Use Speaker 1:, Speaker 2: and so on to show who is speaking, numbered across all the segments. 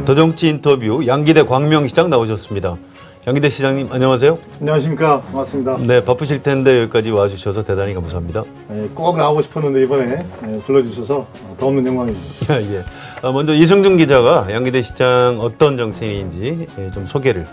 Speaker 1: 더정치 인터뷰 양기대 광명시장 나오셨습니다. 양기대 시장님 안녕하세요.
Speaker 2: 안녕하십니까. 반갑습니다.
Speaker 1: 네, 바쁘실 텐데 여기까지 와주셔서 대단히 감사합니다.
Speaker 2: 꼭 나오고 싶었는데 이번에 불러주셔서 더 없는 영광입니다.
Speaker 1: 예. 먼저 이승준 기자가 양기대 시장 어떤 정치인인지 좀 소개를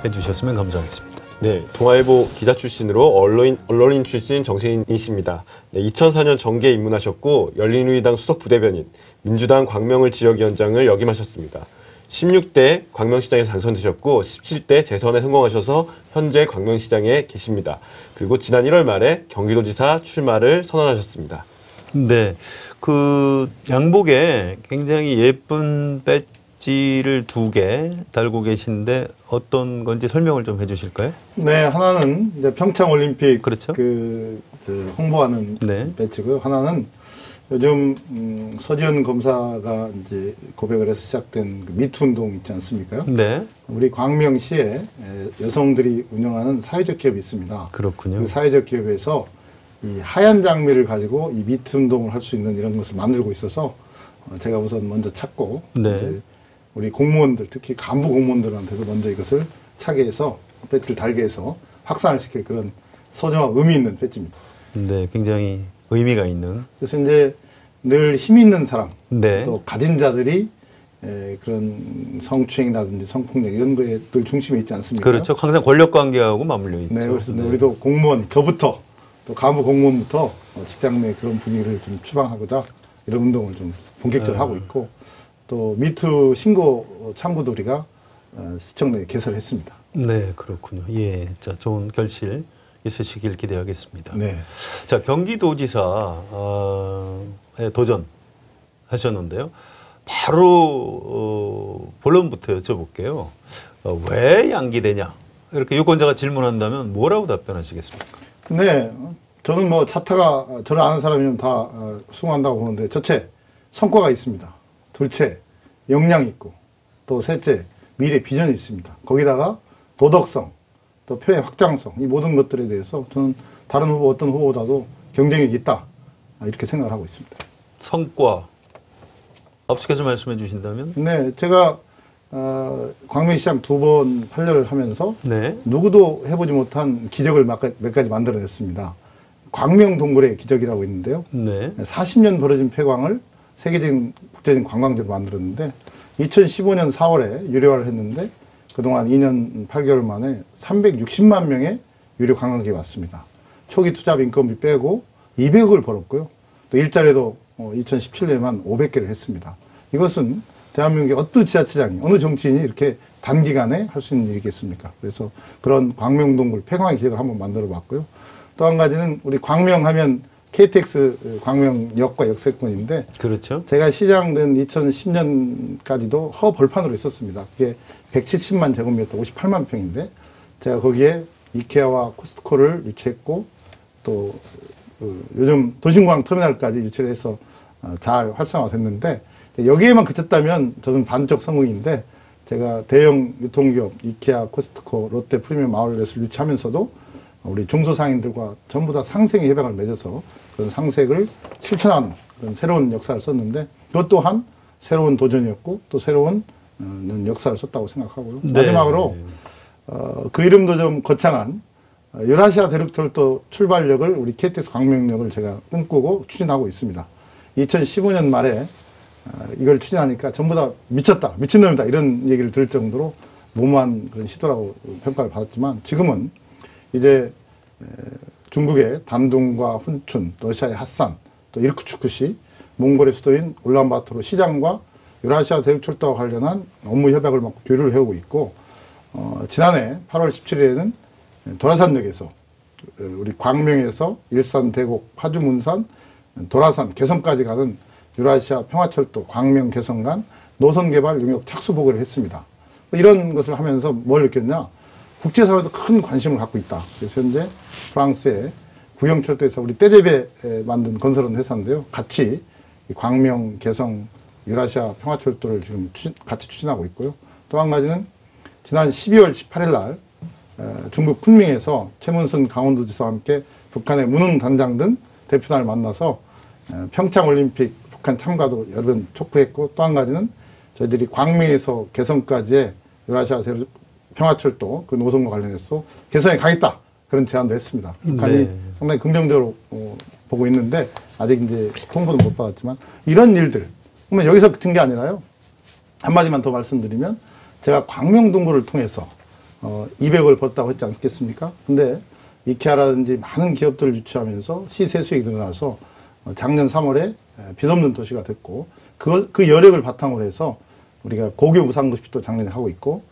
Speaker 1: 해주셨으면 감사하겠습니다.
Speaker 3: 네, 동아일보 기자 출신으로 언론인 출신 정치인이십니다. 네, 2004년 정계에 입문하셨고 열린우리당 수석 부대변인, 민주당 광명을 지역위원장을 역임하셨습니다. 16대 광명시장에서 당선되셨고 17대 재선에 성공하셔서 현재 광명시장에 계십니다. 그리고 지난 1월 말에 경기도지사 출마를 선언하셨습니다.
Speaker 1: 네, 그 양복에 굉장히 예쁜 배지를 2개 달고 계신데 어떤 건지 설명을 좀 해주실까요?
Speaker 2: 네, 하나는 이제 평창 올림픽
Speaker 1: 그렇죠.
Speaker 2: 그 홍보하는
Speaker 1: 네.
Speaker 2: 배지고요. 하나는 요즘 서지현 검사가 이제 고백을 해서 시작된 그 미투 운동 있지 않습니까?
Speaker 1: 네,
Speaker 2: 우리 광명시에 여성들이 운영하는 사회적 기업이 있습니다.
Speaker 1: 그렇군요.
Speaker 2: 그 사회적 기업에서 이 하얀 장미를 가지고 이 미투 운동을 할 수 있는 이런 것을 만들고 있어서 제가 우선 먼저 찾고
Speaker 1: 네.
Speaker 2: 이제 우리 공무원들, 특히 간부 공무원들한테도 먼저 이것을 차게 해서 배지를 달게 해서 확산을 시킬 그런 소중하고 의미 있는 배지입니다.
Speaker 1: 네, 굉장히 의미가 있는.
Speaker 2: 그래서 이제 늘 힘 있는 사람,
Speaker 1: 네.
Speaker 2: 또 가진 자들이 그런 성추행이라든지 성폭력 이런 거에 늘 중심에 있지 않습니까?
Speaker 1: 그렇죠. 항상 권력 관계하고 맞물려 있죠.
Speaker 2: 네, 그래서 우리도 공무원, 저부터 또 간부 공무원부터 직장 내 그런 분위기를 좀 추방하고자 이런 운동을 좀 본격적으로 하고 있고, 또 미투 신고 창구도 우리가 시청 내에 개설했습니다.
Speaker 1: 네, 그렇군요. 예, 자, 좋은 결실 있으시길 기대하겠습니다.
Speaker 2: 네.
Speaker 1: 자, 경기도지사에 도전하셨는데요. 바로 본론부터 여쭤볼게요. 왜 양기대냐? 이렇게 유권자가 질문한다면 뭐라고 답변하시겠습니까?
Speaker 2: 근데 저는 뭐 차타가 저를 아는 사람이면 다 수긍한다고 보는데, 첫째, 성과가 있습니다. 둘째, 역량이 있고, 또 셋째, 미래 비전이 있습니다. 거기다가 도덕성, 또 표의 확장성, 이 모든 것들에 대해서 저는 다른 후보, 어떤 후보보다도 경쟁력이 있다, 이렇게 생각을 하고 있습니다.
Speaker 1: 성과, 앞서서 말씀해 주신다면?
Speaker 2: 네, 제가 광명시장 2번 판례를 하면서
Speaker 1: 네.
Speaker 2: 누구도 해보지 못한 기적을 몇 가지 만들어냈습니다. 광명 동굴의 기적이라고 있는데요.
Speaker 1: 네.
Speaker 2: 40년 벌어진 폐광을 세계적인 국제적인 관광지로 만들었는데 2015년 4월에 유료화를 했는데 그동안 2년 8개월 만에 360만 명의 유료 관광객이 왔습니다. 초기 투자비 인건비 빼고 200억을 벌었고요. 또 일자리도 2017년에만 500개를 했습니다. 이것은 대한민국의 어떤 지자체장이, 어느 정치인이 이렇게 단기간에 할 수 있는 일이겠습니까? 그래서 그런 광명동굴 폐광의 기적을 한번 만들어 봤고요. 또 한 가지는 우리 광명하면 KTX 광명역과 역세권인데,
Speaker 1: 그렇죠.
Speaker 2: 제가 시장된 2010년까지도 허벌판으로 있었습니다. 그게 170만 제곱미터 58만 평인데 제가 거기에 이케아와 코스트코를 유치했고, 또 요즘 도심공항 터미널까지 유치를 해서 잘 활성화됐는데, 여기에만 그쳤다면 저는 반쪽 성공인데, 제가 대형 유통기업 이케아, 코스트코, 롯데 프리미엄 아울렛을 유치하면서도 우리 중소상인들과 전부 다 상생의 협약을 맺어서 그런 상생을 실천하는 그런 새로운 역사를 썼는데, 그것 또한 새로운 도전이었고 또 새로운 역사를 썼다고 생각하고요.
Speaker 1: 네.
Speaker 2: 마지막으로 그 이름도 좀 거창한 유라시아 대륙철도 출발역을, 우리 KTX 광명역을 제가 꿈꾸고 추진하고 있습니다. 2015년 말에 이걸 추진하니까 전부 다 미쳤다, 미친놈이다 이런 얘기를 들을 정도로 무모한 그런 시도라고 평가를 받았지만, 지금은 이제 중국의 담둥과 훈춘, 러시아의 핫산, 또 이르쿠츠크시, 몽골의 수도인 울란바토르 시장과 유라시아 대륙철도와 관련한 업무 협약을 막 교류를 해오고 있고, 지난해 8월 17일에는 도라산역에서 우리 광명에서 일산, 대곡, 파주, 문산, 도라산, 개성까지 가는 유라시아 평화철도 광명 개성 간 노선 개발 용역 착수 보고를 했습니다. 이런 것을 하면서 뭘 느꼈냐? 국제사회도 큰 관심을 갖고 있다. 그래서 현재 프랑스의 구형철도에서 우리 떼제베 만든 건설한 회사인데요. 같이 광명, 개성, 유라시아 평화철도를 지금 같이 추진하고 있고요. 또 한 가지는 지난 12월 18일 날 중국 쿤밍에서 최문순 강원도지사와 함께 북한의 문흥 단장 등 대표단을 만나서 평창올림픽 북한 참가도 여러 번 촉구했고, 또 한 가지는 저희들이 광명에서 개성까지의 유라시아 평화철도 그 노선과 관련해서 개성에 가겠다 그런 제안도 했습니다. 북한이
Speaker 1: 네.
Speaker 2: 상당히 긍정적으로 보고 있는데 아직 이제 통보도 못 받았지만 이런 일들 그러면 여기서 그친 게 아니라요. 한마디만 더 말씀드리면 제가 광명동구를 통해서 200을 벌었다고 했지 않겠습니까? 근데 이케아라든지 많은 기업들을 유치하면서 시세 수익이 늘어나서 작년 3월에 빚없는 도시가 됐고 그 여력을 바탕으로 해서 우리가 고교 무상급식도 작년에 하고 있고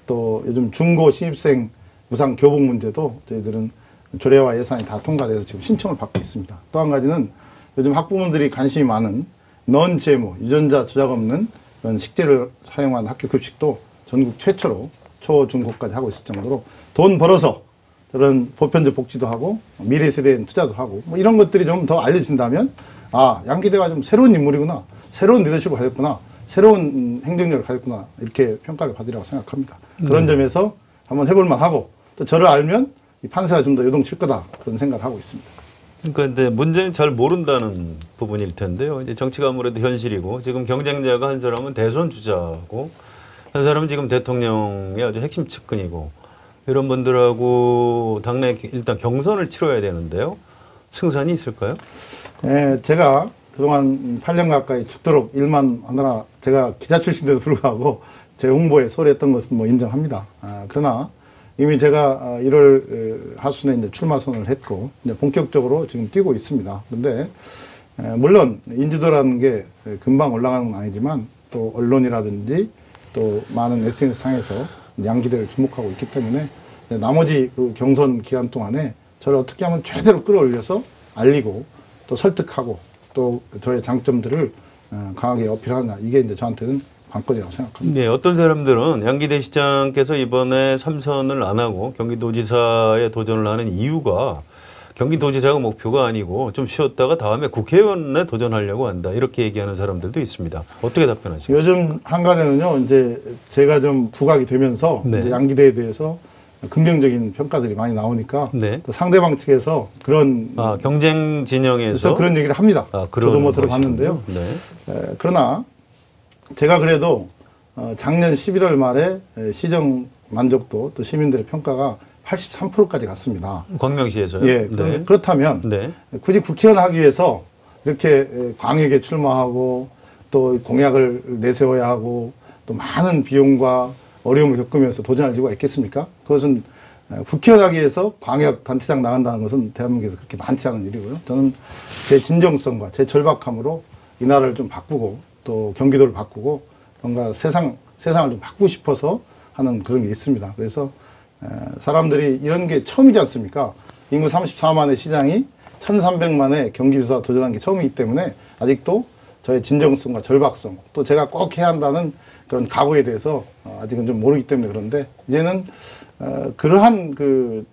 Speaker 2: 또 요즘 중고 신입생 무상 교복 문제도 저희들은 조례와 예산이 다 통과돼서 지금 신청을 받고 있습니다. 또 한 가지는 요즘 학부모들이 관심이 많은 넌 GMO, 유전자 조작 없는 그런 식재를 사용한 학교 급식도 전국 최초로 초, 중, 고까지 하고 있을 정도로 돈 벌어서 저런 보편적 복지도 하고 미래 세대에 투자도 하고 뭐 이런 것들이 좀 더 알려진다면 아, 양기대가 좀 새로운 인물이구나, 새로운 리더십을 가졌구나, 새로운 행정력을 가졌구나 이렇게 평가를 받으리라고 생각합니다. 그런 점에서 한번 해볼만 하고 또 저를 알면 이 판세가 좀 더 요동칠 거다 그런 생각을 하고 있습니다.
Speaker 1: 그러니까 근데 문제는 잘 모른다는 부분일 텐데요. 이제 정치가 아무래도 현실이고 지금 경쟁자가 한 사람은 대선 주자고 한 사람은 지금 대통령의 아주 핵심 측근이고 이런 분들하고 당내 일단 경선을 치러야 되는데요. 승산이 있을까요?
Speaker 2: 네, 제가 그동안 8년 가까이 죽도록 일만 하느라 제가 기자 출신에도 불구하고 제 홍보에 소홀했던 것은 뭐 인정합니다. 그러나 이미 제가 1월 하순에 이제 출마 선언을 했고 이제 본격적으로 지금 뛰고 있습니다. 그런데 물론 인지도라는 게 금방 올라가는 건 아니지만 또 언론이라든지 또 많은 SNS 상에서 양기대를 주목하고 있기 때문에 나머지 그 경선 기간 동안에 저를 어떻게 하면 최대로 끌어올려서 알리고 또 설득하고 또 저의 장점들을 강하게 어필하느냐 이게 이제 저한테는 관건이라고 생각합니다.
Speaker 1: 네, 어떤 사람들은 양기대 시장께서 이번에 3선을 안 하고 경기도지사에 도전을 하는 이유가 경기도지사가 목표가 아니고 좀 쉬었다가 다음에 국회의원에 도전하려고 한다 이렇게 얘기하는 사람들도 있습니다. 어떻게 답변하시겠어요?
Speaker 2: 요즘 한간에는요 이제 제가 좀 부각이 되면서
Speaker 1: 네.
Speaker 2: 이제 양기대에 대해서 긍정적인 평가들이 많이 나오니까
Speaker 1: 네.
Speaker 2: 또 상대방 측에서 그런
Speaker 1: 경쟁 진영에서
Speaker 2: 그래서 그런 얘기를 합니다. 저도 뭐 들어봤는데요.
Speaker 1: 네.
Speaker 2: 그러나 제가 그래도 작년 11월 말에 시정 만족도 또 시민들의 평가가 83%까지 갔습니다.
Speaker 1: 광명시에서요?
Speaker 2: 예,
Speaker 1: 네.
Speaker 2: 그렇다면
Speaker 1: 네.
Speaker 2: 굳이 국회의원 하기 위해서 이렇게 광역에 출마하고 또 공약을 내세워야 하고 또 많은 비용과 어려움을 겪으면서 도전할 이유가 있겠습니까? 그것은 국회의원 하기 위해서 광역 단체장 나간다는 것은 대한민국에서 그렇게 많지 않은 일이고요. 저는 제 진정성과 제 절박함으로 이 나라를 좀 바꾸고 또 경기도를 바꾸고 뭔가 세상을 좀 바꾸고 싶어서 하는 그런 게 있습니다. 그래서 사람들이 이런 게 처음이지 않습니까? 인구 34만의 시장이 1,300만의 경기지사 도전한 게 처음이기 때문에 아직도 저의 진정성과 절박성 또 제가 꼭 해야 한다는 그런 각오에 대해서 아직은 좀 모르기 때문에 그런데 이제는 그러한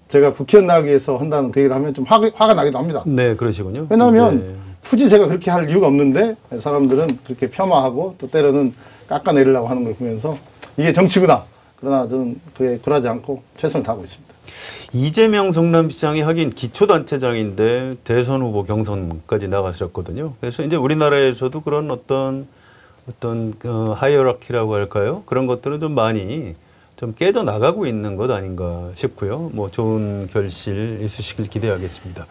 Speaker 2: 제가 국회의원 나가기 위해서 한다는 그 얘기를 하면 좀 화가 나기도 합니다.
Speaker 1: 네, 그러시군요.
Speaker 2: 왜냐하면
Speaker 1: 네.
Speaker 2: 굳이 제가 그렇게 할 이유가 없는데 사람들은 그렇게 폄하하고 또 때로는 깎아내리려고 하는 걸 보면서 이게 정치구나. 그러나 저는 그에 굴하지 않고 최선을 다하고 있습니다.
Speaker 1: 이재명 성남시장이 하긴 기초단체장인데 대선 후보 경선까지 나가셨거든요. 그래서 이제 우리나라에서도 그런 어떤 하이어라키라고 할까요? 그런 것들은 좀 많이 좀 깨져 나가고 있는 것 아닌가 싶고요. 뭐 좋은 결실 있으시길 기대하겠습니다.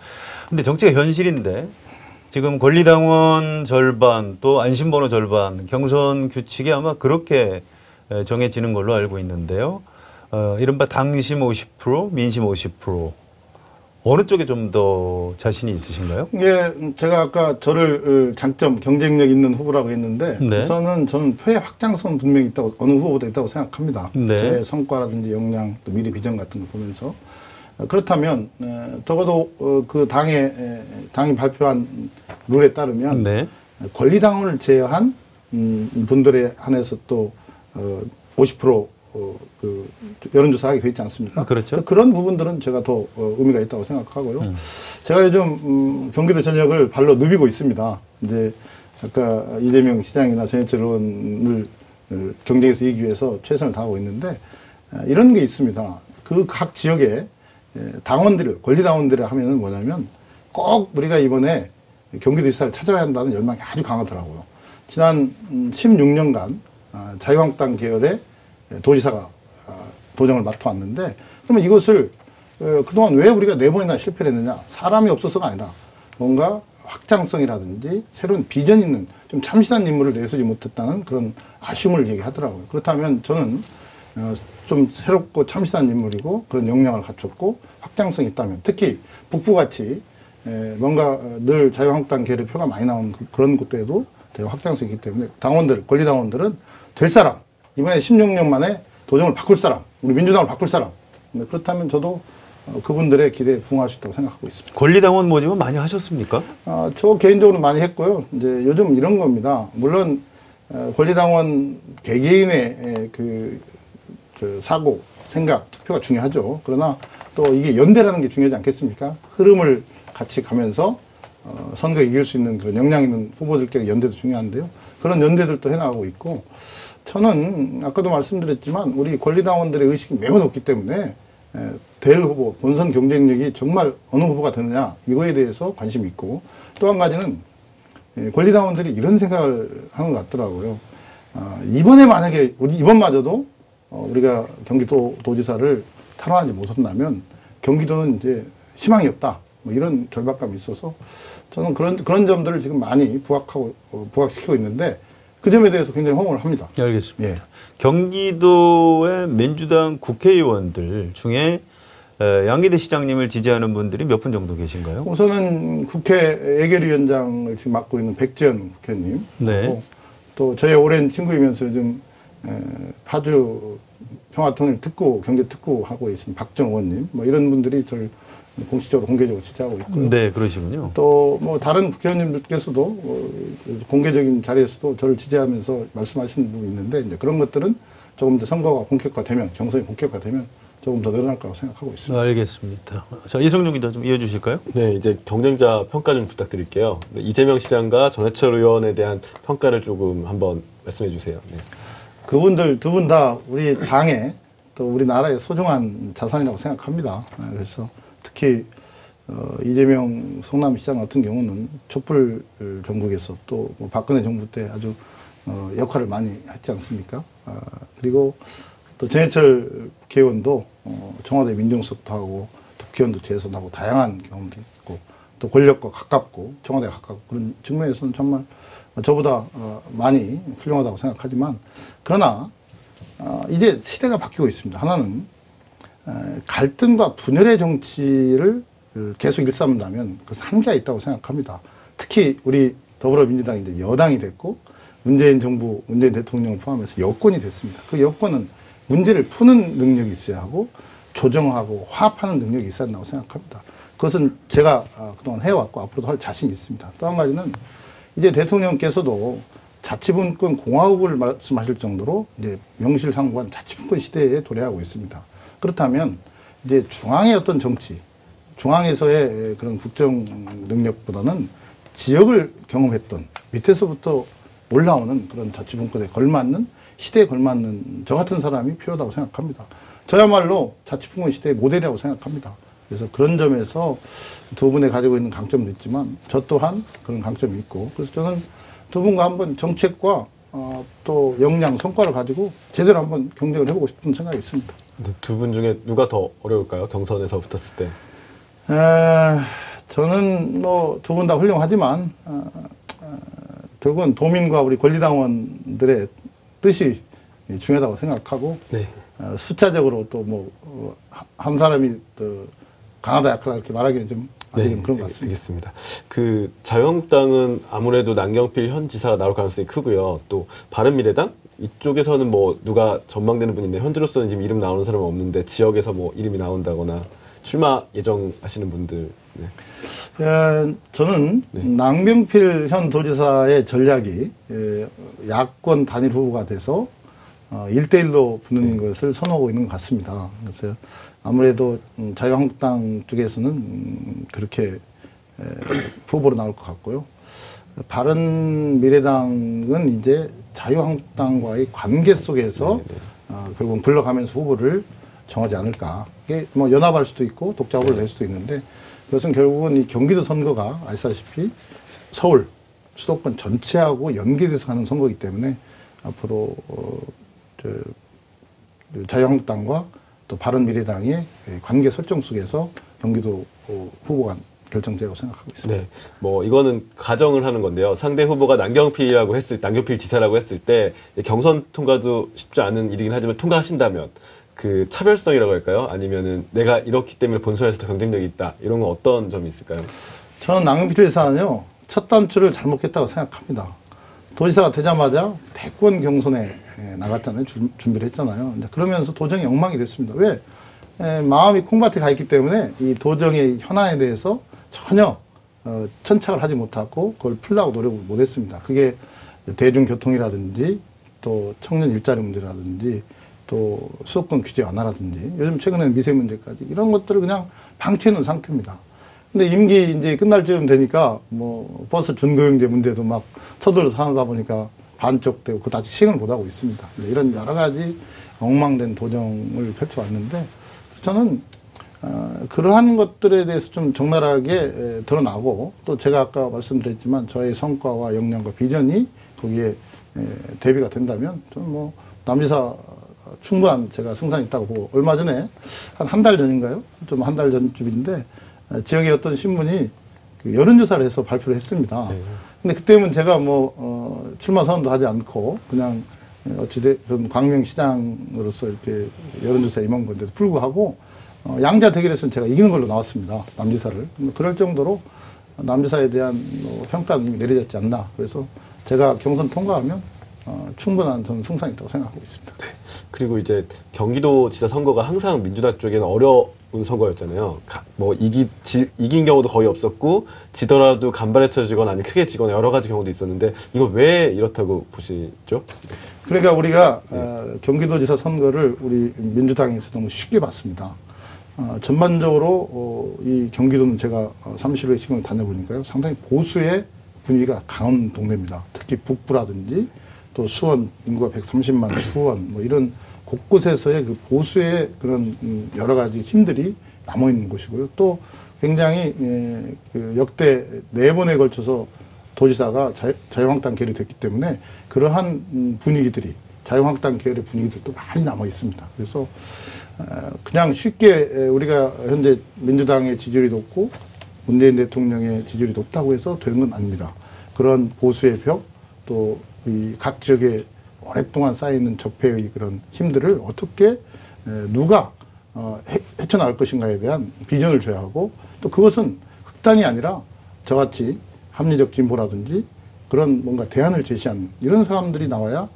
Speaker 1: 근데 정치가 현실인데 지금 권리당원 절반 또 안심번호 절반 경선 규칙이 아마 그렇게 정해지는 걸로 알고 있는데요. 이른바 당심 50%, 민심 50% 어느 쪽에 좀 더 자신이 있으신가요?
Speaker 2: 이게 제가 아까 저를 장점, 경쟁력 있는 후보라고 했는데
Speaker 1: 네.
Speaker 2: 저는 표의 확장성 분명히 있다고 어느 후보도 있다고 생각합니다.
Speaker 1: 네.
Speaker 2: 제 성과라든지 역량, 또 미래 비전 같은 걸 보면서 그렇다면 적어도 그 당이 발표한 룰에 따르면
Speaker 1: 네.
Speaker 2: 권리당원을 제외한 분들에 한해서 또 50% 여론조사를 하게 돼 있지 않습니까?
Speaker 1: 그렇죠.
Speaker 2: 그런 부분들은 제가 더 의미가 있다고 생각하고요. 제가 요즘 경기도 전역을 발로 누비고 있습니다. 이제 아까 이재명 시장이나 전해철 의원을 경쟁에서 이기기 위해서 최선을 다하고 있는데 이런 게 있습니다. 그 각 지역에 권리당원들을 하면은 뭐냐면 꼭 우리가 이번에 경기도지사를 찾아야 한다는 열망이 아주 강하더라고요. 지난 16년간 자유한국당 계열의 도지사가 도정을 맡아왔는데, 그러면 이것을 그동안 왜 우리가 4번이나 실패를 했느냐? 사람이 없어서가 아니라 뭔가 확장성이라든지 새로운 비전 있는 좀 참신한 인물을 내세우지 못했다는 그런 아쉬움을 얘기하더라고요. 그렇다면 저는 좀 새롭고 참신한 인물이고 그런 역량을 갖췄고 확장성이 있다면, 특히 북부같이 뭔가 늘 자유한국당 계열의 표가 많이 나오는 그런 곳에도 되게 확장성이 있기 때문에 당원들, 권리당원들은 될 사람, 이번에 16년 만에 도정을 바꿀 사람, 우리 민주당을 바꿀 사람, 그렇다면 저도 그분들의 기대에 부응할 수 있다고 생각하고 있습니다.
Speaker 1: 권리당원 모집은 많이 하셨습니까?
Speaker 2: 저 개인적으로 많이 했고요. 이제 요즘 이런 겁니다. 물론 권리당원 개개인의 저 사고, 생각, 투표가 중요하죠. 그러나 또 이게 연대라는 게 중요하지 않겠습니까? 흐름을 같이 가면서 선거에 이길 수 있는 그런 역량 있는 후보들끼리 연대도 중요한데요. 그런 연대들도 해나가고 있고, 저는 아까도 말씀드렸지만 우리 권리당원들의 의식이 매우 높기 때문에 될 후보, 본선 경쟁력이 정말 어느 후보가 되느냐 이거에 대해서 관심이 있고, 또 한 가지는 권리당원들이 이런 생각을 하는 것 같더라고요. 이번에 만약에 이번마저도 우리가 경기도 도지사를 탈환하지 못한다면 경기도는 이제 희망이 없다, 뭐 이런 절박감이 있어서 저는 그런 점들을 지금 많이 부각시키고 있는데, 그 점에 대해서 굉장히 호응을 합니다.
Speaker 1: 알겠습니다.
Speaker 2: 예.
Speaker 1: 경기도의 민주당 국회의원들 중에 양기대 시장님을 지지하는 분들이 몇 분 정도 계신가요?
Speaker 2: 우선은 국회 예결위원장을 지금 맡고 있는 백지연 국회의원님,
Speaker 1: 네.
Speaker 2: 또 저의 오랜 친구이면서 요즘 파주 평화통일특구, 경제특구 하고 계신 박정원 의원님, 뭐 이런 분들이 저를 공식적으로 공개적으로 지지하고 있고요.
Speaker 1: 네, 그러시군요.
Speaker 2: 또 뭐 다른 국회의원님들께서도 공개적인 자리에서도 저를 지지하면서 말씀하시는 부분이 있는데, 이제 그런 것들은 조금 더 선거가 본격화되면, 경선이 본격화되면 조금 더 늘어날 거라고 생각하고 있습니다.
Speaker 1: 알겠습니다. 자, 이성용 기자 좀 이어주실까요?
Speaker 3: 네, 이제 경쟁자 평가 좀 부탁드릴게요. 네, 이재명 시장과 전해철 의원에 대한 평가를 조금 한번 말씀해 주세요. 네.
Speaker 2: 그분들 두 분 다 우리 당의 또 우리나라의 소중한 자산이라고 생각합니다. 그래서 특히 이재명 성남시장 같은 경우는 촛불 정국에서 또 뭐 박근혜 정부 때 아주 역할을 많이 했지 않습니까? 그리고 또 전해철 국회의원도 청와대 민정수석도 하고 국회의원도 재선하고 다양한 경험도 있고, 또 권력과 가깝고 청와대에 가깝고, 그런 측면에서는 정말 저보다 많이 훌륭하다고 생각하지만, 그러나 이제 시대가 바뀌고 있습니다. 하나는 갈등과 분열의 정치를 계속 일삼는다면 그것은 한계가 있다고 생각합니다. 특히 우리 더불어민주당이 이제 여당이 됐고 문재인 정부, 문재인 대통령을 포함해서 여권이 됐습니다. 그 여권은 문제를 푸는 능력이 있어야 하고 조정하고 화합하는 능력이 있어야 한다고 생각합니다. 그것은 제가 그동안 해왔고 앞으로도 할 자신이 있습니다. 또 한 가지는 이제 대통령께서도 자치분권 공화국을 말씀하실 정도로 이제 명실상부한 자치분권 시대에 도래하고 있습니다. 그렇다면 이제 중앙의 어떤 정치, 중앙에서의 그런 국정 능력보다는 지역을 경험했던 밑에서부터 올라오는 그런 자치분권에 걸맞는, 시대에 걸맞는 저 같은 사람이 필요하다고 생각합니다. 저야말로 자치분권 시대의 모델이라고 생각합니다. 그래서 그런 점에서 두 분이 가지고 있는 강점도 있지만 저 또한 그런 강점이 있고, 그래서 저는 두 분과 한번 정책과 또 역량, 성과를 가지고 제대로 한번 경쟁을 해보고 싶은 생각이 있습니다.
Speaker 3: 두 분 중에 누가 더 어려울까요? 경선에서 붙었을 때.
Speaker 2: 저는 뭐 두 분 다 훌륭하지만 결국은 도민과 우리 권리당원들의 뜻이 중요하다고 생각하고,
Speaker 3: 네.
Speaker 2: 숫자적으로 또 뭐 한 사람이 또 강하다 약하다 이렇게 말하기는 좀 아직은 그런 것 같습니다.
Speaker 3: 알겠습니다. 그 자유한국당은 아무래도 남경필 현 지사가 나올 가능성이 크고요. 또 바른미래당 이쪽에서는 뭐 누가 전망되는 분인데 현재로서는 지금 이름 나오는 사람은 없는데 지역에서 뭐 이름이 나온다거나 출마 예정하시는 분들. 네.
Speaker 2: 저는
Speaker 3: 네.
Speaker 2: 남경필 현 도지사의 전략이 야권 단일 후보가 돼서 1대1로 붙는 것을 선호하고 있는 것 같습니다. 그래서 아무래도 자유한국당 쪽에서는 그렇게 후보로 나올 것 같고요. 바른미래당은 이제 자유한국당과의 관계 속에서 결국은 굴러가면서 후보를 정하지 않을까. 이게 뭐 연합할 수도 있고 독자 후보를 낼 수도 있는데, 그것은 결국은 이 경기도 선거가 아시다시피 서울 수도권 전체하고 연계돼서 가는 선거이기 때문에 앞으로 자유한국당과 또 바른미래당의 관계 설정 속에서 경기도 후보가 결정되고 생각하고 있습니다.
Speaker 3: 네, 뭐 이거는 가정을 하는 건데요. 상대 후보가 남경필 지사라고 했을 때 경선 통과도 쉽지 않은 일이긴 하지만 통과하신다면 그 차별성이라고 할까요? 아니면은 내가 이렇기 때문에 본선에서 더 경쟁력이 있다 이런 건 어떤 점이 있을까요?
Speaker 2: 저는 남경필 지사는요 첫 단추를 잘못했다고 생각합니다. 도지사가 되자마자 대권 경선에 나갔잖아요. 준비를 했잖아요. 그러면서 도정이 엉망이 됐습니다. 왜? 마음이 콩밭에 가 있기 때문에 이 도정의 현안에 대해서 전혀 천착을 하지 못하고 그걸 풀려고 노력을 못했습니다. 그게 대중교통이라든지 또 청년 일자리 문제라든지 또 수도권 규제 완화라든지 요즘 최근에는 미세문제까지 이런 것들을 그냥 방치해 놓은 상태입니다. 근데 임기 이제 끝날 쯤 되니까 뭐 버스 준고용제 문제도 막 서둘러서 하다 보니까 반쪽되고 그것도 아직 시행을 못하고 있습니다. 이런 여러 가지 엉망된 도정을 펼쳐왔는데 저는 그러한 것들에 대해서 좀 적나라하게 드러나고 또 제가 아까 말씀드렸지만 저의 성과와 역량과 비전이 거기에 대비가 된다면 좀 뭐 남지사 충분한 제가 승산이 있다고 보고 얼마 전에 한 달 전인가요? 좀 한 달 전쯤인데 지역의 어떤 신문이 그 여론조사를 해서 발표를 했습니다.
Speaker 3: 네.
Speaker 2: 근데 그때는 제가 뭐 출마 선언도 하지 않고 그냥 어찌됐든 광명시장으로서 이렇게 여론조사에 임한 건데도 불구하고 양자 대결에서는 제가 이기는 걸로 나왔습니다. 남지사를. 그럴 정도로 남지사에 대한 평가는 이미 내려졌지 않나. 그래서 제가 경선 통과하면 충분한 저는 승산이 있다고 생각하고 있습니다.
Speaker 3: 네. 그리고 이제 경기도지사 선거가 항상 민주당 쪽에는 어려운 선거였잖아요. 뭐 이긴 경우도 거의 없었고 지더라도 간발에 쳐지거나 아니면 크게 지거나 여러 가지 경우도 있었는데 이거 왜 이렇다고 보시죠?
Speaker 2: 그러니까 우리가 경기도지사 선거를 우리 민주당에서 너무 쉽게 봤습니다. 전반적으로 이 경기도는 제가 30회 시간을 다녀보니까요. 상당히 보수의 분위기가 강한 동네입니다. 특히 북부라든지 또 수원, 인구가 130만 수원 뭐 이런 곳곳에서의 그 보수의 그런 여러 가지 힘들이 남아있는 곳이고요. 또 굉장히 그 역대 4번에 걸쳐서 도지사가 자유한국당 계열이 됐기 때문에 그러한 분위기들이 자유한국당 계열의 분위기들도 많이 남아 있습니다. 그래서 그냥 쉽게 우리가 현재 민주당의 지지율이 높고 문재인 대통령의 지지율이 높다고 해서 되는 건 아닙니다. 그런 보수의 벽, 또 이 각 지역에 오랫동안 쌓여있는 적폐의 그런 힘들을 어떻게 누가 헤쳐나갈 것인가에 대한 비전을 줘야 하고 또 그것은 극단이 아니라 저같이 합리적 진보라든지 그런 뭔가 대안을 제시한 이런 사람들이 나와야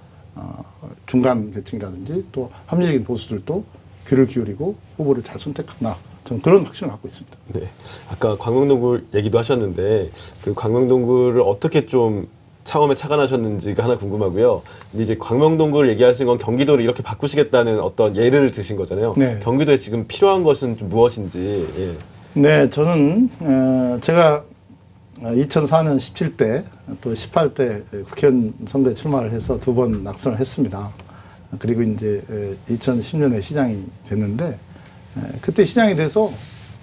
Speaker 2: 중간 계층이라든지 또 합리적인 보수들도 귀를 기울이고 후보를 잘 선택하나 저는 그런 확신을 갖고 있습니다.
Speaker 3: 네, 아까 광명동굴 얘기도 하셨는데 그 광명동굴을 어떻게 좀 처음에 착안하셨는지가 하나 궁금하고요. 근데 이제 광명동굴 얘기하신 건 경기도를 이렇게 바꾸시겠다는 어떤 예를 드신 거잖아요.
Speaker 2: 네.
Speaker 3: 경기도에 지금 필요한 것은 좀 무엇인지. 예.
Speaker 2: 네, 저는 제가 2004년 17대 또 18대 국회의원 선거에 출마를 해서 2번 낙선을 했습니다. 그리고 이제 2010년에 시장이 됐는데 그때 시장이 돼서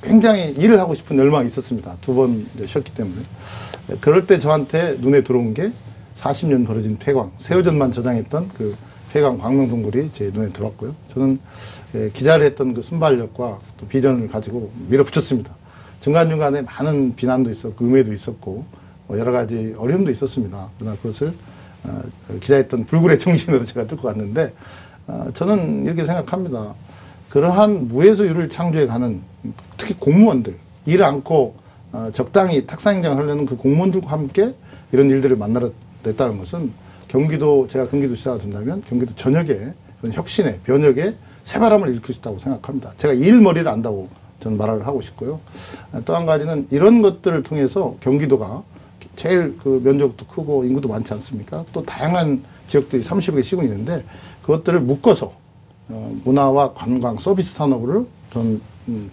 Speaker 2: 굉장히 일을 하고 싶은 열망이 있었습니다. 2번 쉬었기 때문에. 그럴 때 저한테 눈에 들어온 게 40년 벌어진 폐광, 새우젓만 저장했던 그 폐광 광명동굴이 제 눈에 들어왔고요. 저는 기자를 했던 그 순발력과 또 비전을 가지고 밀어붙였습니다. 중간중간에 많은 비난도 있었고 음해도 있었고 여러 가지 어려움도 있었습니다. 그러나 그것을 기자했던 불굴의 정신으로 제가 뚫고 갔는데 저는 이렇게 생각합니다. 그러한 무에서유를 창조해 가는 특히 공무원들, 일 않고 적당히 탁상행정을 하려는 그 공무원들과 함께 이런 일들을 만나러 냈다는 것은 경기도, 제가 경기도지사가 된다면 경기도 전역에 그런 혁신의 변혁의 새바람을 일으킬 수 있다고 생각합니다. 제가 일머리를 안다고 저는 말을 하고 싶고요. 또 한 가지는 이런 것들을 통해서 경기도가 제일 그 면적도 크고 인구도 많지 않습니까? 또 다양한 지역들이 30여 개 시군이 있는데 그것들을 묶어서 문화와 관광 서비스 산업을 좀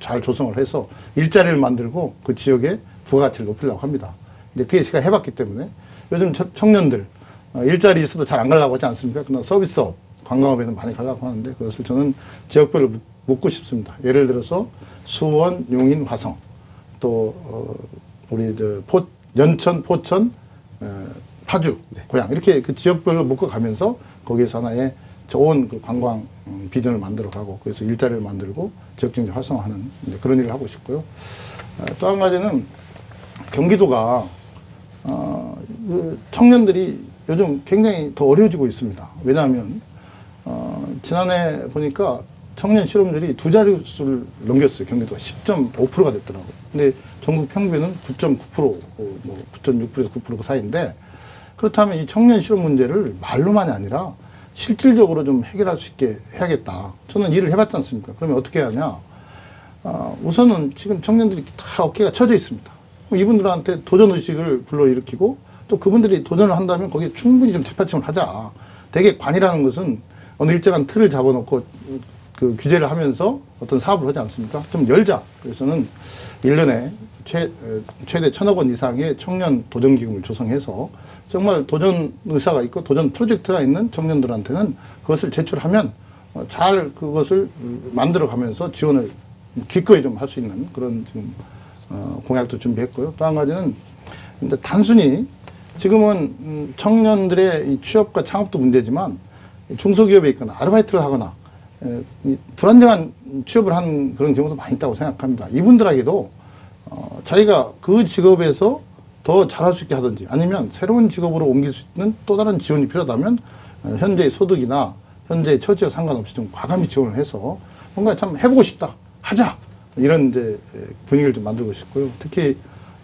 Speaker 2: 잘 조성을 해서 일자리를 만들고 그 지역의 부가가치를 높이려고 합니다. 이제 그게 제가 해봤기 때문에 요즘 청년들 일자리 있어도 잘 안 가려고 하지 않습니까? 그러나 서비스업, 관광업에는 많이 가려고 하는데 그것을 저는 지역별로 묶고 싶습니다. 예를 들어서 수원, 용인, 화성, 또 우리 연천, 포천, 파주, 고양 이렇게 그 지역별로 묶어가면서 거기에서 하나의 좋은 그 관광 비전을 만들어가고 그래서 일자리를 만들고 지역경제 활성화하는 이제 그런 일을 하고 싶고요. 또 한 가지는 경기도가 그 청년들이 요즘 굉장히 더 어려워지고 있습니다. 왜냐하면 지난해 보니까 청년 실업률이 두 자릿수를 넘겼어요. 경기도가 10.5%가 됐더라고요. 근데 전국 평균은 9.9%, 뭐 9.6%에서 9% 그 사이인데 그렇다면 이 청년 실업 문제를 말로만이 아니라 실질적으로 좀 해결할 수 있게 해야겠다. 저는 일을 해봤지 않습니까? 그러면 어떻게 하냐? 우선은 지금 청년들이 다 어깨가 처져 있습니다. 이분들한테 도전의식을 불러일으키고 또 그분들이 도전을 한다면 거기에 충분히 좀 뒷받침을 하자. 대개 관이라는 것은 어느 일정한 틀을 잡아놓고 그 규제를 하면서 어떤 사업을 하지 않습니까? 좀 열자. 그래서는 1년에 최대 1,000억 원 이상의 청년 도전기금을 조성해서 정말 도전 의사가 있고 도전 프로젝트가 있는 청년들한테는 그것을 제출하면 잘 그것을 만들어 가면서 지원을 기꺼이 좀 할 수 있는 그런 지금 공약도 준비했고요. 또 한 가지는 근데 단순히 지금은 청년들의 이 취업과 창업도 문제지만 중소기업에 있거나 아르바이트를 하거나 불안정한 취업을 한 그런 경우도 많이 있다고 생각합니다. 이분들에게도 자기가 그 직업에서 더 잘할 수 있게 하든지 아니면 새로운 직업으로 옮길 수 있는 또 다른 지원이 필요하다면 현재의 소득이나 현재의 처지와 상관없이 좀 과감히 지원을 해서 뭔가 참 해보고 싶다, 하자 이런 이제 분위기를 좀 만들고 싶고요. 특히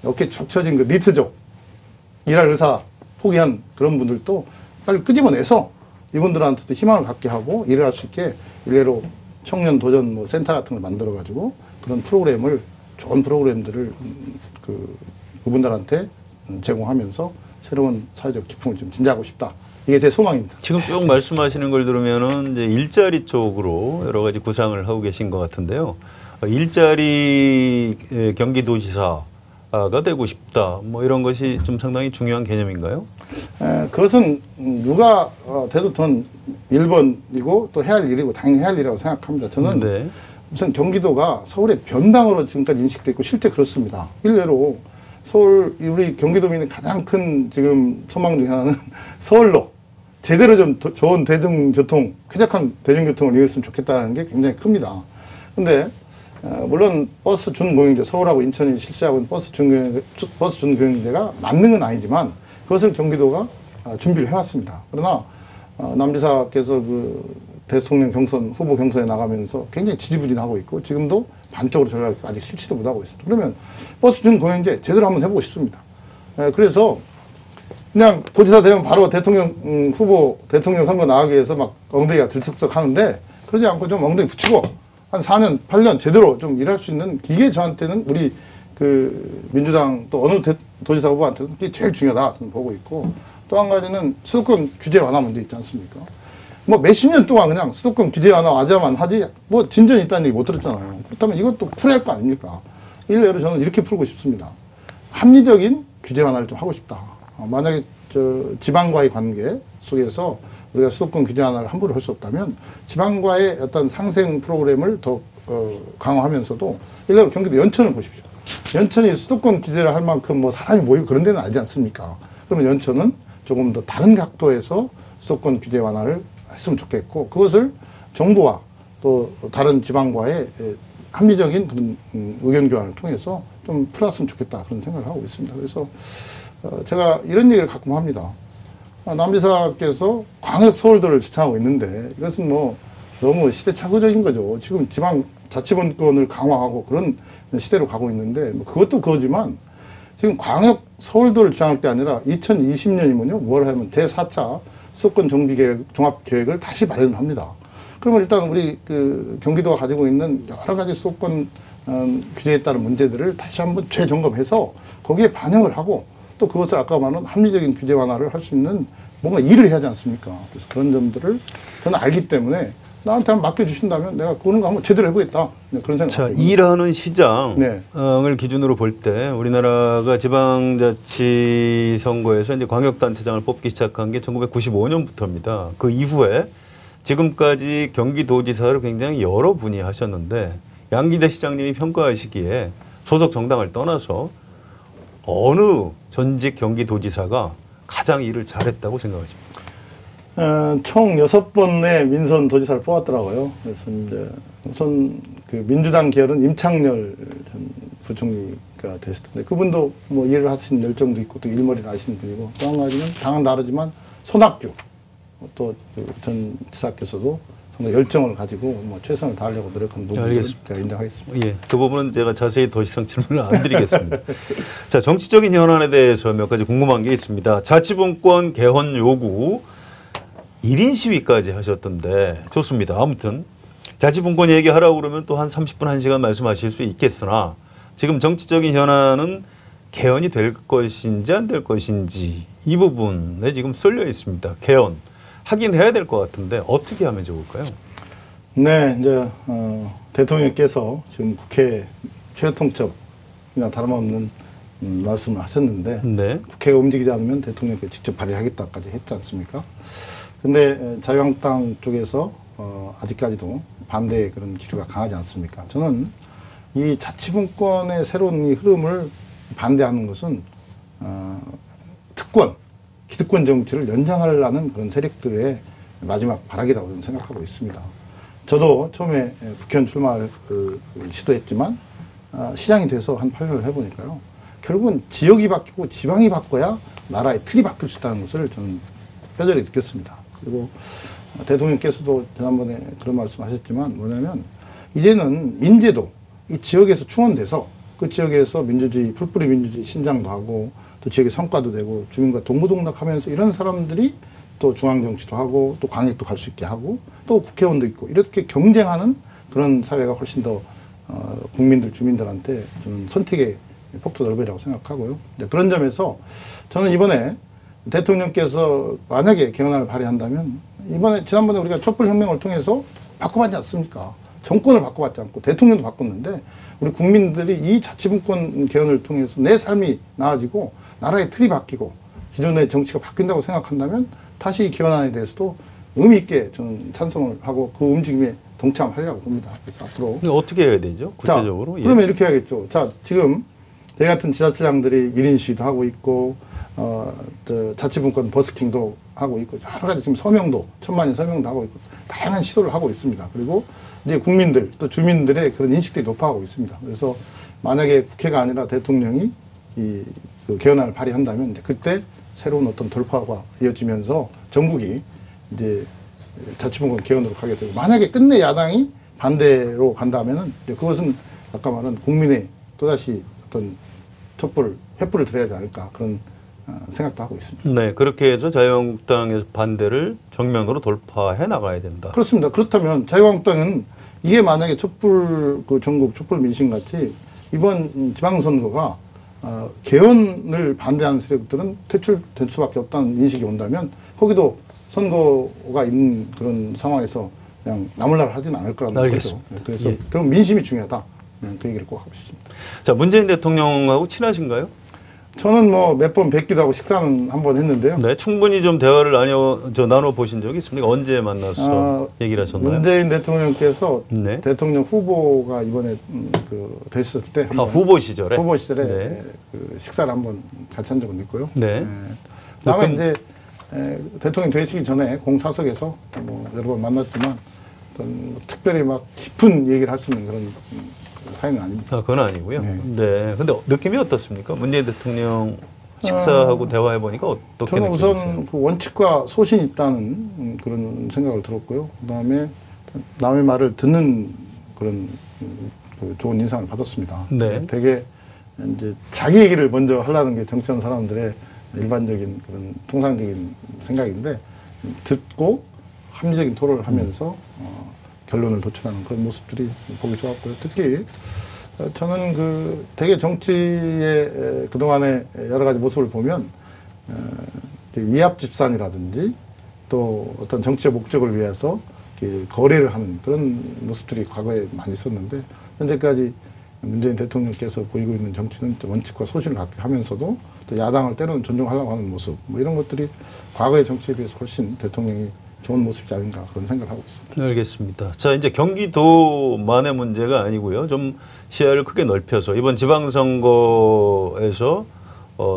Speaker 2: 어깨 축 처진 그 니트족 일할 의사 포기한 그런 분들도 빨리 끄집어내서 이분들한테도 희망을 갖게 하고 일을 할 수 있게 일례로 청년 도전 뭐 센터 같은 걸 만들어 가지고 그런 프로그램을 좋은 프로그램들을 그분들한테 제공하면서 새로운 사회적 기풍을 좀 진작하고 싶다. 이게 제 소망입니다.
Speaker 1: 지금 쭉 말씀하시는 걸 들으면은 이제 일자리 쪽으로 여러 가지 구상을 하고 계신 것 같은데요. 일자리 경기도지사가 되고 싶다. 뭐 이런 것이 좀 상당히 중요한 개념인가요?
Speaker 2: 그것은 누가 돼도 전 1번이고 또 해야 할 일이고 당연히 해야 할 일이라고 생각합니다. 저는
Speaker 1: 네.
Speaker 2: 우선 경기도가 서울의 변방으로 지금까지 인식되어 있고 실제 그렇습니다. 일례로 서울 우리 경기도민의 가장 큰 지금 소망 중에 하나는 서울로 제대로 좀 좋은 대중교통, 쾌적한 대중교통을 이용했으면 좋겠다는 게 굉장히 큽니다. 근데 물론 버스 준공영제, 서울하고 인천이 실시하고 있는 버스 준공영제가 맞는 건 아니지만 그것을 경기도가 준비를 해왔습니다. 그러나 남지사께서 그 대통령 경선, 후보 경선에 나가면서 굉장히 지지부진하고 있고 지금도 반쪽으로 전략 아직 실시도 못하고 있습니다. 그러면 버스 준공영제 제대로 한번 해보고 싶습니다. 그래서 그냥 도지사 되면 바로 대통령 후보, 대통령 선거 나가기 위해서 막 엉덩이가 들썩썩 하는데 그러지 않고 좀 엉덩이 붙이고 한 4년, 8년 제대로 좀 일할 수 있는 이게 저한테는 우리 그 민주당 또 어느 도지사 후보한테는 그게 제일 중요하다 저는 보고 있고 또 한 가지는 수도권 규제 완화 문제 있지 않습니까? 뭐 몇십 년 동안 그냥 수도권 규제 완화만 하지 뭐 진전이 있다는 얘기 못 들었잖아요. 그렇다면 이것도 풀어야 할 거 아닙니까? 일례로 저는 이렇게 풀고 싶습니다. 합리적인 규제 완화를 좀 하고 싶다. 만약에 지방과의 관계 속에서 우리가 수도권 규제 완화를 함부로 할 수 없다면 지방과의 어떤 상생 프로그램을 더 강화하면서도 일례로 경기도 연천을 보십시오. 연천이 수도권 규제를 할 만큼 뭐 사람이 모이고 그런 데는 아니지 않습니까? 그러면 연천은 조금 더 다른 각도에서 수도권 규제 완화를 했으면 좋겠고 그것을 정부와 또 다른 지방과의 합리적인 그런 의견 교환을 통해서 좀 풀었으면 좋겠다 그런 생각을 하고 있습니다. 그래서 제가 이런 얘기를 가끔 합니다. 남지사께서 광역 서울도를 주창하고 있는데 이것은 뭐 너무 시대착오적인 거죠. 지금 지방 자치분권을 강화하고 그런 시대로 가고 있는데 뭐 그것도 그거지만 지금 광역 서울도를 주장할 게 아니라 2020년이면요. 뭘 하면 제4차 수도권 정비계획, 종합계획을 다시 마련을 합니다. 그러면 일단 우리 그 경기도가 가지고 있는 여러 가지 수도권 규제에 따른 문제들을 다시 한번 재점검해서 거기에 반영을 하고 또 그것을 아까 말한 합리적인 규제 완화를 할 수 있는 뭔가 일을 해야 하지 않습니까? 그래서 그런 점들을 저는 알기 때문에 나한테 한번 맡겨주신다면 내가 그런 거 한번 제대로 해보겠다. 네, 그런 생각.
Speaker 1: 자, 일하는 시장을
Speaker 2: 네.
Speaker 1: 기준으로 볼 때 우리나라가 지방자치 선거에서 이제 광역단체장을 뽑기 시작한 게 1995년부터입니다. 그 이후에 지금까지 경기도지사를 굉장히 여러 분이 하셨는데 양기대 시장님이 평가하시기에 소속 정당을 떠나서 어느 전직 경기도지사가 가장 일을 잘했다고 생각하십니까?
Speaker 2: 총 6번의 민선 도지사를 뽑았더라고요. 그래서 이제 우선 그 민주당 계열은 임창열 전 부총리가 되셨던데 그분도 뭐 일을 하신 열정도 있고 또 일머리를 아시는 분이고 또 한 가지는 당은 다르지만 손학규 또 전 지사께서도 상당히 열정을 가지고 뭐 최선을 다하려고 노력한 부분을 제가 인정하겠습니다.
Speaker 1: 예, 그 부분은 제가 자세히 더 이상 질문을 안 드리겠습니다. 자, 정치적인 현안에 대해서 몇 가지 궁금한 게 있습니다. 자치분권 개헌 요구 1인 시위까지 하셨던데 좋습니다. 아무튼 자치분권 얘기하라고 그러면 또 한 30분, 1시간 말씀하실 수 있겠으나 지금 정치적인 현안은 개헌이 될 것인지 안 될 것인지 이 부분에 지금 쏠려 있습니다. 개헌 하긴 해야 될 것 같은데 어떻게 하면 좋을까요?
Speaker 2: 네, 이제 대통령께서 지금 국회 최고통첩이나 다름없는 말씀을 하셨는데
Speaker 1: 네.
Speaker 2: 국회가 움직이지 않으면 대통령께 직접 발의하겠다까지 했지 않습니까? 근데 자유한국당 쪽에서 아직까지도 반대의 그런 기류가 강하지 않습니까? 저는 이 자치분권의 새로운 이 흐름을 반대하는 것은 특권, 기득권 정치를 연장하려는 그런 세력들의 마지막 발악이라고 저는 생각하고 있습니다. 저도 처음에 국회의원 출마를 시도했지만 시장이 돼서 한 8년을 해보니까요. 결국은 지역이 바뀌고 지방이 바꿔야 나라의 틀이 바뀔 수 있다는 것을 저는 뼈저리 느꼈습니다. 그리고 대통령께서도 지난번에 그런 말씀 하셨지만 뭐냐면 이제는 민재도 이 지역에서 충원돼서 그 지역에서 민주주의, 풀뿌리 민주주의 신장도 하고 또 지역의 성과도 되고 주민과 동고동락하면서 이런 사람들이 또 중앙정치도 하고 또 광역도 갈 수 있게 하고 또 국회의원도 있고 이렇게 경쟁하는 그런 사회가 훨씬 더 국민들, 주민들한테 저는 선택의 폭도 넓으라고 생각하고요. 그런 점에서 저는 이번에 대통령께서 만약에 개헌안을 발의한다면 지난번에 우리가 촛불혁명을 통해서 바꿔봤지 않습니까? 정권을 바꿔봤지 않고 대통령도 바꿨는데 우리 국민들이 이 자치분권 개헌을 통해서 내 삶이 나아지고 나라의 틀이 바뀌고 기존의 정치가 바뀐다고 생각한다면 다시 이 개헌안에 대해서도 의미 있게 저는 찬성을 하고 그 움직임에 동참하리라고 봅니다. 그래서 앞으로
Speaker 1: 어떻게 해야 되죠? 구체적으로?
Speaker 2: 자, 그러면 이렇게 해야겠죠. 자, 지금 저희 같은 지자체장들이 1인 시위도 하고 있고 자치분권 버스킹도 하고 있고 여러 가지 지금 서명도 1000만인 서명도 하고 있고 다양한 시도를 하고 있습니다. 그리고 이제 국민들 또 주민들의 그런 인식들이 높아가고 있습니다. 그래서 만약에 국회가 아니라 대통령이 그 개헌안을 발의한다면 이제 그때 새로운 어떤 돌파가 이어지면서 전국이 이제 자치분권 개헌으로 가게 되고 만약에 끝내 야당이 반대로 간다면은 이제 그것은 아까 말한 국민의 또다시 어떤 횃불을 들어야 하지 않을까 그런 생각도 하고 있습니다.
Speaker 1: 네, 그렇게 해서 자유한국당에서 반대를 정면으로 돌파해 나가야 된다.
Speaker 2: 그렇습니다. 그렇다면 자유한국당은 이게 만약에 전국 촛불 민심 같이 이번 지방선거가 개헌을 반대하는 세력들은 퇴출될 수밖에 없다는 인식이 온다면 거기도 선거가 있는 그런 상황에서 그냥 나몰라라 하지는 않을 거라는 거죠. 그래서
Speaker 1: 예.
Speaker 2: 그럼 민심이 중요하다. 그 얘기를 꼭 하고 싶습니다.
Speaker 1: 자, 문재인 대통령하고 친하신가요?
Speaker 2: 저는 뭐 몇 번 뵙기도 하고 식사는 한번 했는데요.
Speaker 1: 네, 충분히 좀 대화를 나눠 보신 적이 있습니까? 언제 만나서 얘기를 하셨나요?
Speaker 2: 문재인 대통령께서
Speaker 1: 네.
Speaker 2: 대통령 후보가 이번에 됐을 때 한번
Speaker 1: 후보 시절에
Speaker 2: 네. 그 식사를 한번 같이 한 적은 있고요.
Speaker 1: 네.
Speaker 2: 다음에 이제 대통령 되시기 전에 공사석에서 뭐 여러 번 만났지만 어떤 뭐 특별히 막 깊은 얘기를 할 수 있는 그런 사이는 아닙니다.
Speaker 1: 그건 아니고요.
Speaker 2: 네.
Speaker 1: 네. 근데 느낌이 어떻습니까? 문재인 대통령 식사하고 대화해 보니까 어떻게
Speaker 2: 저는
Speaker 1: 느끼세요?
Speaker 2: 우선 그 원칙과 소신이 있다는 그런 생각을 들었고요. 그다음에 남의 말을 듣는 그런 그 좋은 인상을 받았습니다.
Speaker 1: 네.
Speaker 2: 되게 이제 자기 얘기를 먼저 하려는 게 정치하는 사람들의 일반적인 그런 통상적인 생각인데 듣고 합리적인 토론을 하면서 결론을 도출하는 그런 모습들이 보기 좋았고요. 특히 저는 그 되게 정치의 그동안의 여러 가지 모습을 보면 이합집산이라든지 또 어떤 정치적 목적을 위해서 거래를 하는 그런 모습들이 과거에 많이 있었는데 현재까지 문재인 대통령께서 보이고 있는 정치는 원칙과 소신을 갖게 하면서도 또 야당을 때로는 존중하려고 하는 모습 뭐 이런 것들이 과거의 정치에 비해서 훨씬 대통령이 좋은 모습이지 않은가 그런 생각을 하고 있습니다.
Speaker 1: 알겠습니다. 자, 이제 경기도만의 문제가 아니고요. 좀 시야를 크게 넓혀서 이번 지방선거에서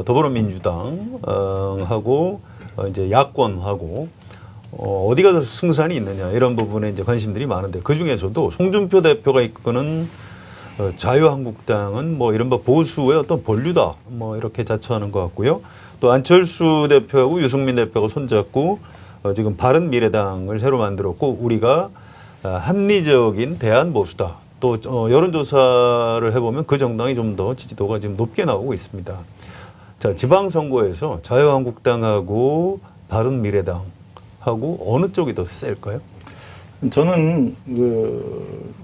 Speaker 1: 더불어민주당하고 이제 야권하고 어디가 더 승산이 있느냐 이런 부분에 이제 관심들이 많은데 그 중에서도 송준표 대표가 이끄는 자유한국당은 뭐 이른바 보수의 어떤 본류다 뭐 이렇게 자처하는 것 같고요. 또 안철수 대표하고 유승민 대표가 손잡고 지금 바른미래당을 새로 만들었고 우리가 합리적인 대한보수다. 또 여론조사를 해보면 그 정당이 좀 더 지지도가 지금 높게 나오고 있습니다. 자, 지방선거에서 자유한국당하고 바른미래당하고 어느 쪽이 더 셀까요?
Speaker 2: 저는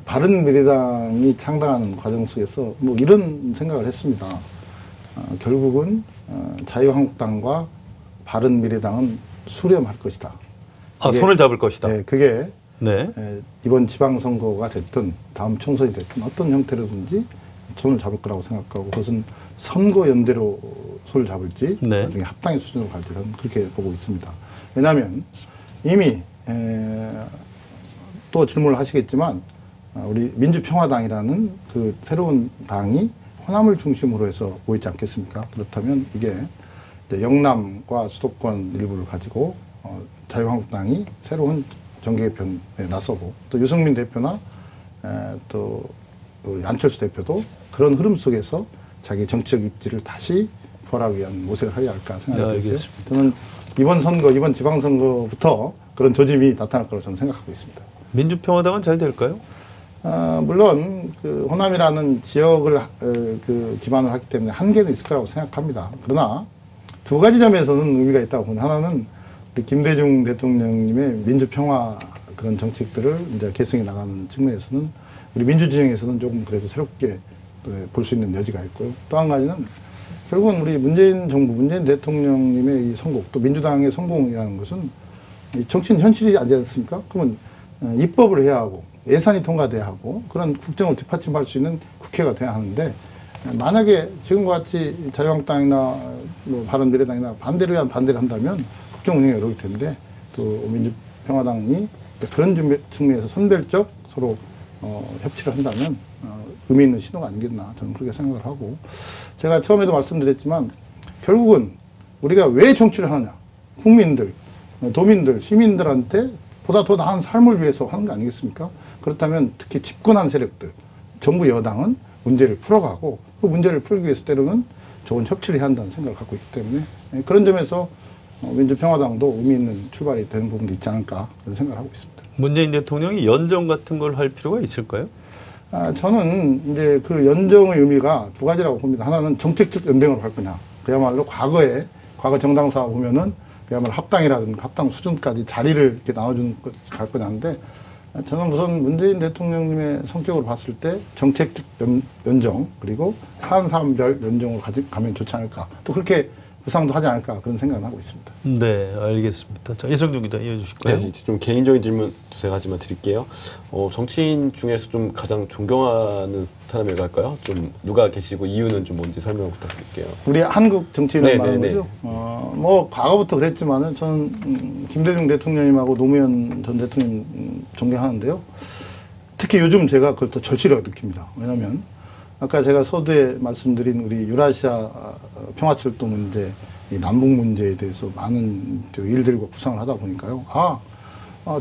Speaker 2: 바른미래당이 창당하는 과정 속에서 뭐 이런 생각을 했습니다. 결국은 자유한국당과 바른미래당은 수렴할 것이다.
Speaker 1: 손을 잡을 것이다.
Speaker 2: 네, 그게
Speaker 1: 네.
Speaker 2: 이번 지방선거가 됐든 다음 총선이 됐든 어떤 형태로든지 손을 잡을 거라고 생각하고 그것은 선거연대로 손을 잡을지
Speaker 1: 네.
Speaker 2: 나중에 합당의 수준으로 갈지 저는 그렇게 보고 있습니다. 왜냐하면 이미 또 질문을 하시겠지만 우리 민주평화당이라는 그 새로운 당이 호남을 중심으로 해서 모이지 않겠습니까? 그렇다면 이게 이제 영남과 수도권 일부를 가지고 자유한국당이 새로운 정계 개편에 나서고 또 유승민 대표나 또 안철수 대표도 그런 흐름 속에서 자기 정치적 입지를 다시 부활하기 위한 모색을 하지 않을까 생각이 들어요. 저는 이번 선거, 이번 지방선거부터 그런 조짐이 나타날 거라고 저는 생각하고 있습니다.
Speaker 1: 민주평화당은 잘 될까요?
Speaker 2: 물론 그 호남이라는 지역을 기반으로 하기 때문에 한계는 있을 거라고 생각합니다. 그러나 두 가지 점에서는 의미가 있다고 봅니다. 하나는 우리 김대중 대통령님의 민주평화 그런 정책들을 이제 계승해 나가는 측면에서는 우리 민주진영에서는 조금 그래도 새롭게 볼 수 있는 여지가 있고요. 또 한 가지는 결국은 우리 문재인 정부, 문재인 대통령님의 이 성공, 또 민주당의 성공이라는 것은 정치는 현실이 아니지 않습니까? 그러면 입법을 해야 하고 예산이 통과돼야 하고 그런 국정을 뒷받침할 수 있는 국회가 돼야 하는데 만약에 지금과 같이 자유한국당이나 뭐 바른미래당이나 반대를 위한 반대를 한다면 국정 운영이 어려울 텐데 또 민주평화당이 그런 측면에서 선별적 서로 협치를 한다면 의미 있는 신호가 아니겠나 저는 그렇게 생각을 하고 제가 처음에도 말씀드렸지만 결국은 우리가 왜 정치를 하느냐 국민들, 도민들, 시민들한테 보다 더 나은 삶을 위해서 하는 거 아니겠습니까? 그렇다면 특히 집권한 세력들, 정부 여당은 문제를 풀어가고 그 문제를 풀기 위해서 때로는 좋은 협치를 해야 한다는 생각을 갖고 있기 때문에 그런 점에서 민주평화당도 의미 있는 출발이 되는 부분도 있지 않을까 그런 생각을 하고 있습니다.
Speaker 1: 문재인 대통령이 연정 같은 걸 할 필요가 있을까요?
Speaker 2: 저는 이제 그 연정의 의미가 두 가지라고 봅니다. 하나는 정책적 연대으로 할 거냐. 그야말로 과거 정당사 보면은 그야말로 합당이라든가 합당 수준까지 자리를 이렇게 나눠주는 것 갈 거냐는데 저는 우선 문재인 대통령님의 성격으로 봤을 때 정책적 연정 그리고 사안사안별 연정을 가면 좋지 않을까. 또 그렇게 구상도 하지 않을까 그런 생각을 하고 있습니다.
Speaker 1: 네, 알겠습니다. 자, 이성준 기자 이어주실까요?
Speaker 3: 네, 이제 좀 개인적인 질문 두세 가지만 드릴게요. 정치인 중에서 좀 가장 존경하는 사람이라고 할까요? 좀 누가 계시고 이유는 좀 뭔지 설명 부탁드릴게요.
Speaker 2: 우리 한국 정치인을
Speaker 3: 네,
Speaker 2: 말하는
Speaker 3: 네,
Speaker 2: 거죠? 뭐 과거부터 그랬지만은 저는 김대중 대통령님하고 노무현 전 대통령 존경하는데요. 특히 요즘 제가 그걸 더 절실하게 느낍니다. 왜냐하면 아까 제가 서두에 말씀드린 우리 유라시아 평화철도 문제, 이 남북 문제에 대해서 많은 일들과 구상을 하다 보니까요.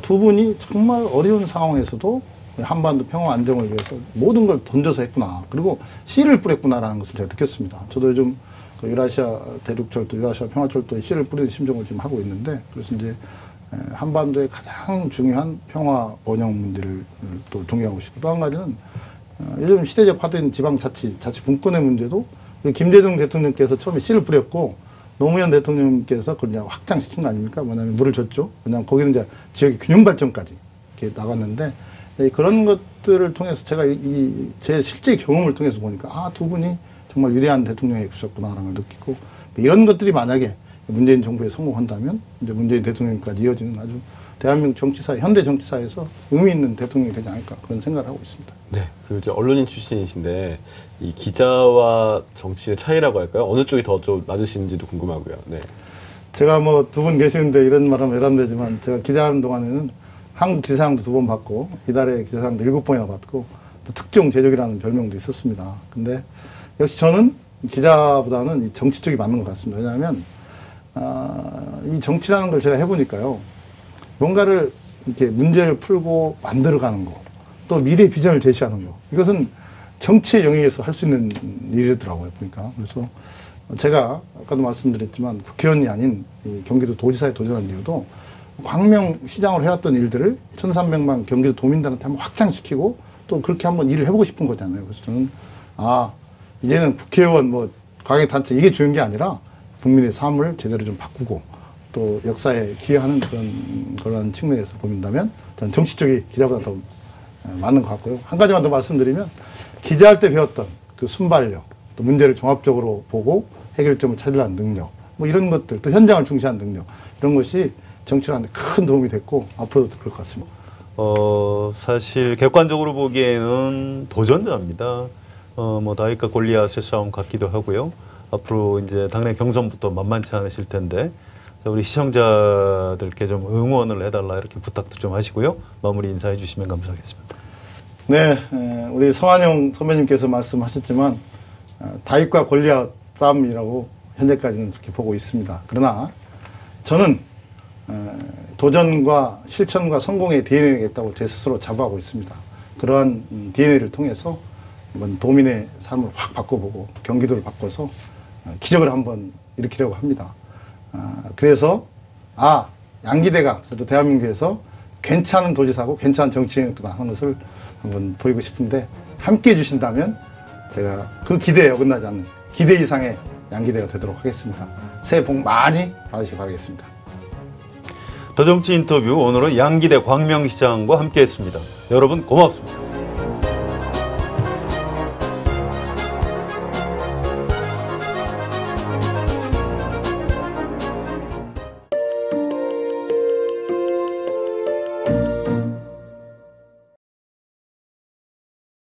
Speaker 2: 두 분이 정말 어려운 상황에서도 한반도 평화 안정을 위해서 모든 걸 던져서 했구나. 그리고 씨를 뿌렸구나라는 것을 제가 느꼈습니다. 저도 요즘 그 유라시아 대륙철도, 유라시아 평화철도에 씨를 뿌리는 심정을 지금 하고 있는데, 그래서 이제 한반도의 가장 중요한 평화 번영 문제를 또 존경하고 싶고, 또 한 가지는 요즘 시대적 화두인 지방자치, 자치 분권의 문제도 우리 김대중 대통령께서 처음에 씨를 뿌렸고 노무현 대통령께서 그걸 그냥 확장시킨 거 아닙니까? 뭐냐면 물을 줬죠. 그냥 거기는 이제 지역의 균형 발전까지 이렇게 나갔는데 그런 것들을 통해서 제가 제 실제 경험을 통해서 보니까 두 분이 정말 위대한 대통령이 되셨구나라는 걸 느끼고 이런 것들이 만약에 문재인 정부에 성공한다면 이제 문재인 대통령까지 이어지는 아주 대한민국 정치사회, 현대 정치사회에서 의미 있는 대통령이 되지 않을까 그런 생각을 하고 있습니다.
Speaker 3: 네, 그리고 이제 언론인 출신이신데 이 기자와 정치인의 차이라고 할까요? 어느 쪽이 더 좀 맞으시는지도 궁금하고요. 네.
Speaker 2: 제가 뭐 두 분 계시는데 이런 말하면 외람되지만 제가 기자하는 동안에는 한국 기사상도 2번 받고 이달에 기사상도 7번이나 받고 또 특종 제적이라는 별명도 있었습니다. 근데 역시 저는 기자보다는 이 정치 쪽이 맞는 것 같습니다. 왜냐하면 이 정치라는 걸 제가 해보니까요. 뭔가를 이렇게 문제를 풀고 만들어가는 거, 또 미래 비전을 제시하는 거, 이것은 정치의 영역에서 할 수 있는 일이더라고요, 보니까. 그래서 제가 아까도 말씀드렸지만 국회의원이 아닌 이 경기도 도지사에 도전한 이유도 광명시장으로 해왔던 일들을 1,300만 경기도 도민들한테 한번 확장시키고 또 그렇게 한번 일을 해보고 싶은 거잖아요. 그래서 저는 이제는 국회의원 뭐 광역단체 이게 중요한 게 아니라 국민의 삶을 제대로 좀 바꾸고 또 역사에 기여하는 그런 측면에서 본다면 저는 정치 쪽이 기자보다 더 맞는 것 같고요. 한 가지만 더 말씀드리면 기자할 때 배웠던 그 순발력, 또 문제를 종합적으로 보고 해결점을 찾으려는 능력, 뭐 이런 것들, 또 현장을 중시하는 능력, 이런 것이 정치를 하는데 큰 도움이 됐고 앞으로도 그럴 것 같습니다.
Speaker 1: 사실 객관적으로 보기에는 도전자입니다. 뭐 다윗과 골리앗의 싸움 같기도 하고요. 앞으로 이제 당내 경선부터 만만치 않으실 텐데 우리 시청자들께 좀 응원을 해달라 이렇게 부탁도 좀 하시고요. 마무리 인사해 주시면 감사하겠습니다.
Speaker 2: 네, 우리 성한용 선배님께서 말씀하셨지만 다윗과 골리앗 싸움이라고 현재까지는 그렇게 보고 있습니다. 그러나 저는 도전과 실천과 성공의 DNA가 있다고 제 스스로 자부하고 있습니다. 그러한 DNA를 통해서 한번 도민의 삶을 확 바꿔보고 경기도를 바꿔서 기적을 한번 일으키려고 합니다. 그래서 양기대가 그래도 대한민국에서 괜찮은 도지사고 괜찮은 정치인도 하는 것을 한번 보이고 싶은데 함께 해주신다면 제가 그 기대에 어긋나지 않는 기대 이상의 양기대가 되도록 하겠습니다. 새해 복 많이 받으시기 바라겠습니다.
Speaker 1: 더 정치 인터뷰 오늘은 양기대 광명시장과 함께했습니다. 여러분 고맙습니다.